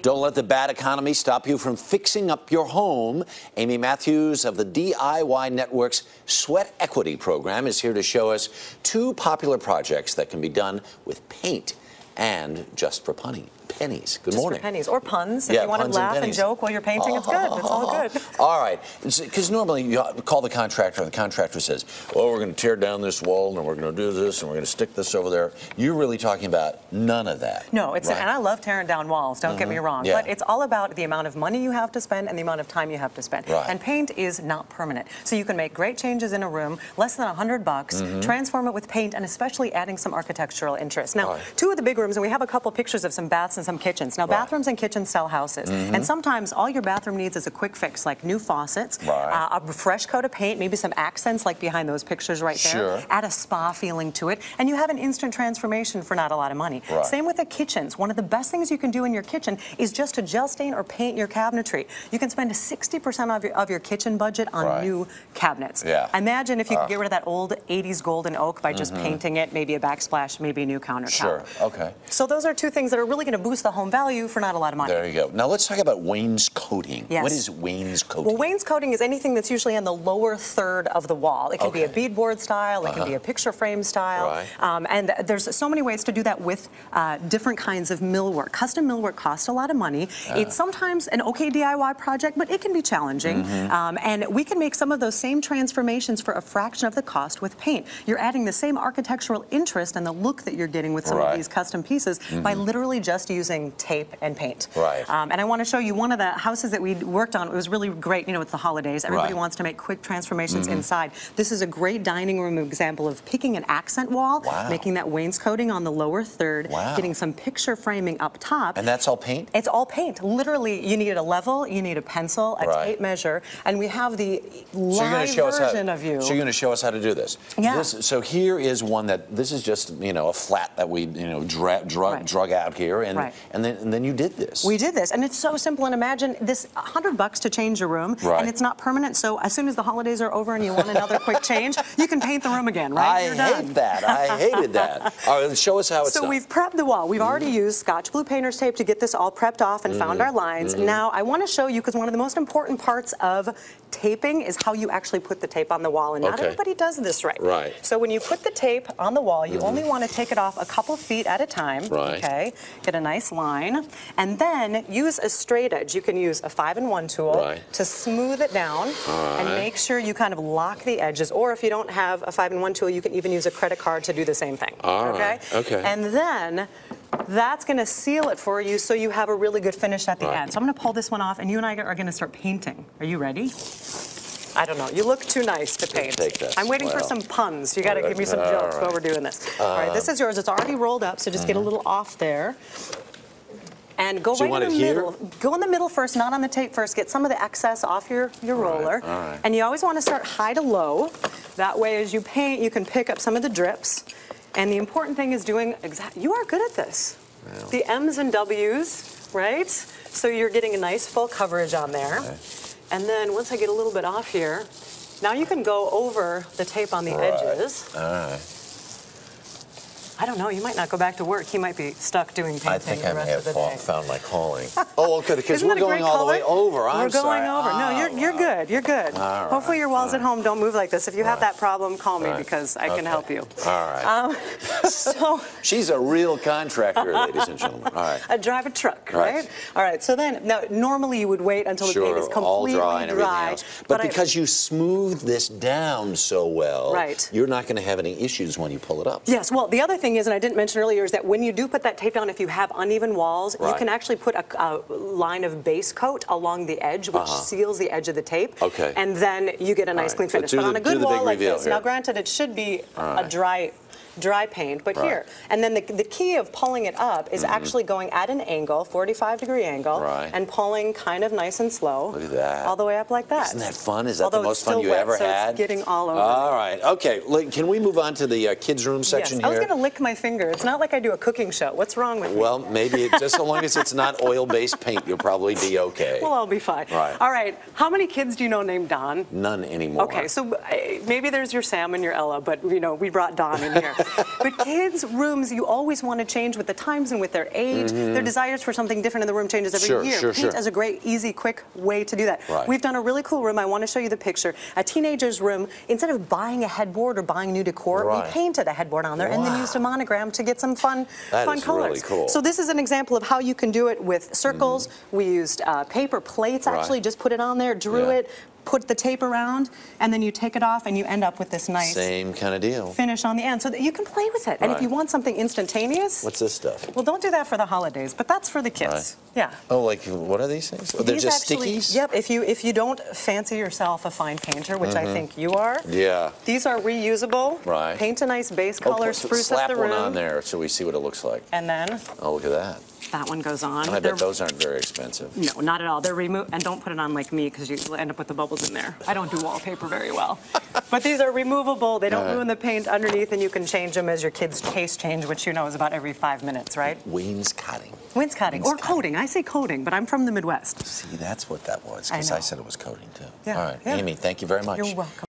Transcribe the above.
Don't let the bad economy stop you from fixing up your home. Amy Matthews of the D.I.Y. Network's Sweat Equity program is here to show us two popular projects that can be done with paint and just for pennies. Good morning. Just for pennies or puns. If you want to laugh and joke while you're painting, it's good. It's all good. All right. Because normally you call the contractor, and the contractor says, "Oh, we're going to tear down this wall, and we're going to do this, and we're going to stick this over there." You're really talking about none of that. No, it's right? And I love tearing down walls. Don't get me wrong. Yeah. But it's all about the amount of money you have to spend and the amount of time you have to spend. Right. And paint is not permanent, so you can make great changes in a room, less than $100, transform it with paint, and especially adding some architectural interest. Now, two of the big rooms, and we have a couple pictures of some baths and some kitchens. Now, bathrooms and kitchens sell houses, and sometimes all your bathroom needs is a quick fix, like new faucets, a fresh coat of paint, maybe some accents like behind those pictures right there, add a spa feeling to it, and you have an instant transformation for not a lot of money. Same with the kitchens. One of the best things you can do in your kitchen is just to gel stain or paint your cabinetry. You can spend 60% of your kitchen budget on new cabinets. Imagine if you could get rid of that old 80s golden oak by just painting it, maybe a backsplash, maybe a new countertop. So those are two things that are really going to boost the home value for not a lot of money. There you go. Now let's talk about wainscoting. What is wainscoting? Well, wainscoting is anything that's usually on the lower third of the wall. It can be a beadboard style, it can be a picture frame style, and there's so many ways to do that with different kinds of millwork. Custom millwork costs a lot of money. It's sometimes an okay DIY project, but it can be challenging, and we can make some of those same transformations for a fraction of the cost with paint. You're adding the same architectural interest and the look that you're getting with some of these custom pieces by literally just using tape and paint. And I want to show you one of the houses that we worked on. It was really great. You know, it's the holidays. Everybody wants to make quick transformations inside. This is a great dining room example of picking an accent wall, making that wainscoting on the lower third, getting some picture framing up top. And that's all paint? It's all paint. Literally, you need a level, you need a pencil, a tape measure, and we have the live version of you. So you're going to show us how to do this. So here is one that, this is just, you know, a flat that we, you know, drug out here, and then you did this. We did this, and it's so simple. And imagine this: $100 to change your room, and it's not permanent. So as soon as the holidays are over and you want another quick change, you can paint the room again. I hate that. I hated that. All right, show us how it's done. So we've prepped the wall. We've already used Scotch Blue painter's tape to get this all prepped off and found our lines. Now I want to show you, because one of the most important parts of taping is how you actually put the tape on the wall, and not everybody does this right. So when you put the tape on the wall, you only want to take it off a couple feet at a time. Okay, get a nice line, and then use a straight edge. You can use a 5-in-1 tool to smooth it down and make sure you kind of lock the edges. Or if you don't have a 5-in-1 tool, you can even use a credit card to do the same thing. And then that's going to seal it for you so you have a really good finish at the end. So I'm going to pull this one off, and you and I are going to start painting. Are you ready? I don't know. You look too nice to paint. I'm waiting for some puns. You got to give me some jokes while we're doing this. All right, this is yours. It's already rolled up, so just get a little off there. And go right in the middle. Go in the middle first, not on the tape first. Get some of the excess off your roller. And you always want to start high to low. That way, as you paint, you can pick up some of the drips. And the important thing is doing you are good at this. The M's and W's, right? So you're getting a nice full coverage on there. And then once I get a little bit off here, now you can go over the tape on the edges. I don't know, you might not go back to work. You might be stuck doing painting the rest of the day. I think I may have found my calling. Oh, okay, because we're going all the way over. We're going over. No, you're good. You're good. Hopefully your walls at home don't move like this. If you have that problem, call me, because I can help you. All right. So she's a real contractor, ladies and gentlemen. All right. I drive a truck, right? All right, so then, now, normally you would wait until the paint is completely dry. And everything else. But because you smoothed this down so well, you're not going to have any issues when you pull it up. Yes, well, the other thing is, and I didn't mention earlier, is that when you do put that tape down, if you have uneven walls, you can actually put a line of base coat along the edge, which seals the edge of the tape. And then you get a nice clean finish. But on a good wall like this, now granted, it should be a dry paint, but here. And then the key of pulling it up is actually going at an angle, 45-degree angle, and pulling kind of nice and slow. Look at that. All the way up like that. Isn't that fun? Is that the most fun you ever had? It's getting all over. All right. Okay. Can we move on to the kids' room section here? I was going to lick my finger. It's not like I do a cooking show. What's wrong with me? Well, maybe just so long as it's not oil-based paint, you'll probably be okay. Well, I'll be fine. All right. How many kids do you know named Don? None anymore. Okay. So maybe there's your Sam and your Ella, but, you know, we brought Don in here. But kids' rooms, you always want to change with the times and with their age. Their desires for something different in the room changes every year. Paint is a great, easy, quick way to do that. Right. We've done a really cool room. I want to show you the picture. A teenager's room, instead of buying a headboard or buying new decor, we painted a headboard on there and then used a monogram to get some fun colors. Really cool. So this is an example of how you can do it with circles. We used paper plates, actually, just put it on there, drew it, put the tape around, and then you take it off and you end up with this nice same kind of deal finish on the end so that you can play with it. And if you want something instantaneous, what's this stuff? Well, don't do that for the holidays, but that's for the kids. Yeah. Oh, like what are these things? Oh, they're just stickies? Yep. If you don't fancy yourself a fine painter, which I think you are, these are reusable. Right. Paint a nice base color, spruce up the room. Slap one on there so we see what it looks like. And then oh, look at that. That one goes on. And I bet those aren't very expensive. No, not at all. They're and don't put it on like me because you'll end up with the bubbles in there. I don't do wallpaper very well. But these are removable. They don't ruin the paint underneath, and you can change them as your kids' taste change, which you know is about every 5 minutes, right? Wainscoting. Wainscoting. Or coating. I say coating, but I'm from the Midwest. See, that's what that was, because I said it was coating, too. Yeah. All right. Amy, thank you very much. You're welcome.